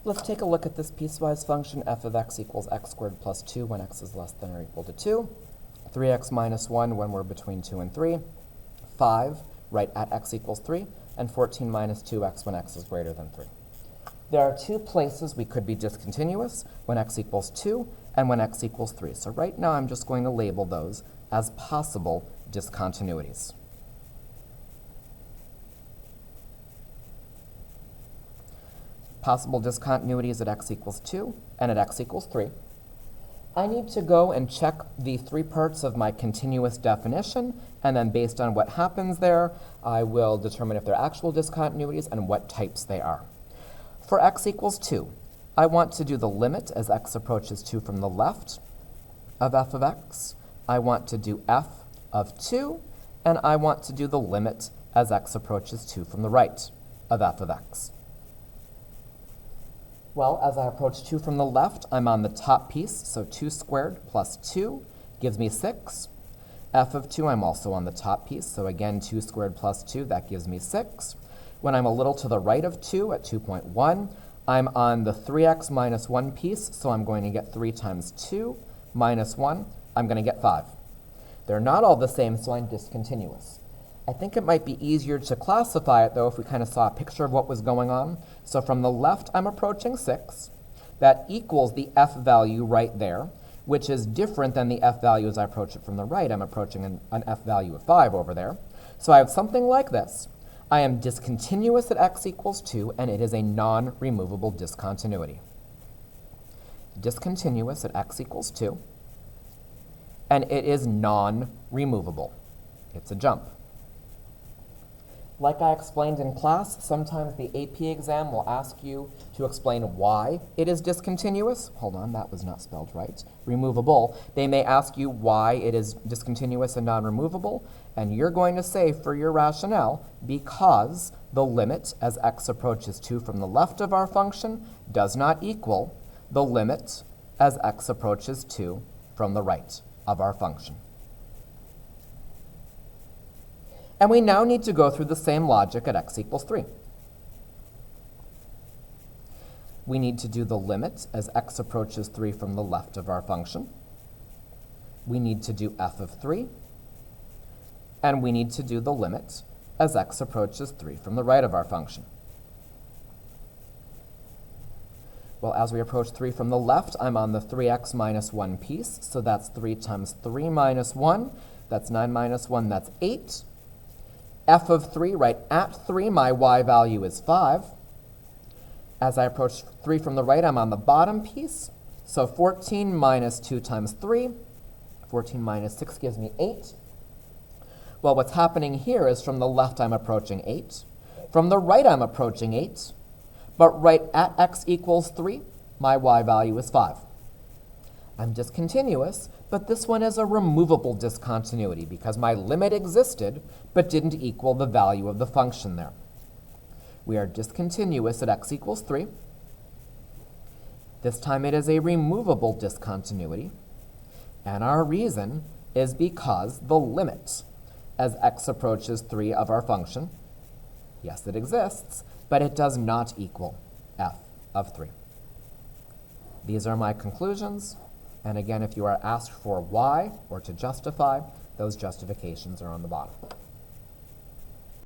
Let's take a look at this piecewise function, f of x equals x squared plus 2 when x is less than or equal to 2, 3x minus 1 when we're between 2 and 3, 5 right at x equals 3, and 14 minus 2x when x is greater than 3. There are two places we could be discontinuous, when x equals 2 and when x equals 3. So right now I'm just going to label those as possible discontinuities. Possible discontinuities at x equals 2 and at x equals 3. I need to go and check the three parts of my continuous definition, and then based on what happens there, I will determine if they're actual discontinuities and what types they are. For x equals 2, I want to do the limit as x approaches 2 from the left of f of x. I want to do f of 2, and I want to do the limit as x approaches 2 from the right of f of x. Well, as I approach 2 from the left, I'm on the top piece, so 2 squared plus 2 gives me 6. F of 2, I'm also on the top piece, so again, 2 squared plus 2, that gives me 6. When I'm a little to the right of 2 at 2.1, I'm on the 3x minus 1 piece, so I'm going to get 3 times 2 minus 1, I'm going to get 5. They're not all the same, so I'm discontinuous. I think it might be easier to classify it, though, if we kind of saw a picture of what was going on. So from the left, I'm approaching 6. That equals the f value right there, which is different than the f value as I approach it from the right. I'm approaching an f value of 5 over there. So I have something like this. I am discontinuous at x equals 2, and it is a non-removable discontinuity. Discontinuous at x equals 2, and it is non-removable. It's a jump. Like I explained in class, sometimes the AP exam will ask you to explain why it is discontinuous. Hold on, that was not spelled right. Removable. They may ask you why it is discontinuous and non-removable, and you're going to say for your rationale, because the limit as x approaches 2 from the left of our function does not equal the limit as x approaches 2 from the right of our function. And we now need to go through the same logic at x equals 3. We need to do the limit as x approaches 3 from the left of our function. We need to do f of 3. And we need to do the limit as x approaches 3 from the right of our function. Well, as we approach 3 from the left, I'm on the 3x minus 1 piece. So that's 3 times 3 minus 1. That's 9 minus 1. That's 8. F of 3, right at 3, my y value is 5. As I approach 3 from the right, I'm on the bottom piece. So 14 minus 2 times 3. 14 minus 6 gives me 8. Well, what's happening here is from the left, I'm approaching 8. From the right, I'm approaching 8. But right at x equals 3, my y value is 5. I'm discontinuous, but this one is a removable discontinuity because my limit existed but didn't equal the value of the function there. We are discontinuous at x equals 3. This time it is a removable discontinuity, and our reason is because the limit as x approaches 3 of our function, yes, it exists, but it does not equal f of 3. These are my conclusions. And again, if you are asked for why or to justify, those justifications are on the bottom.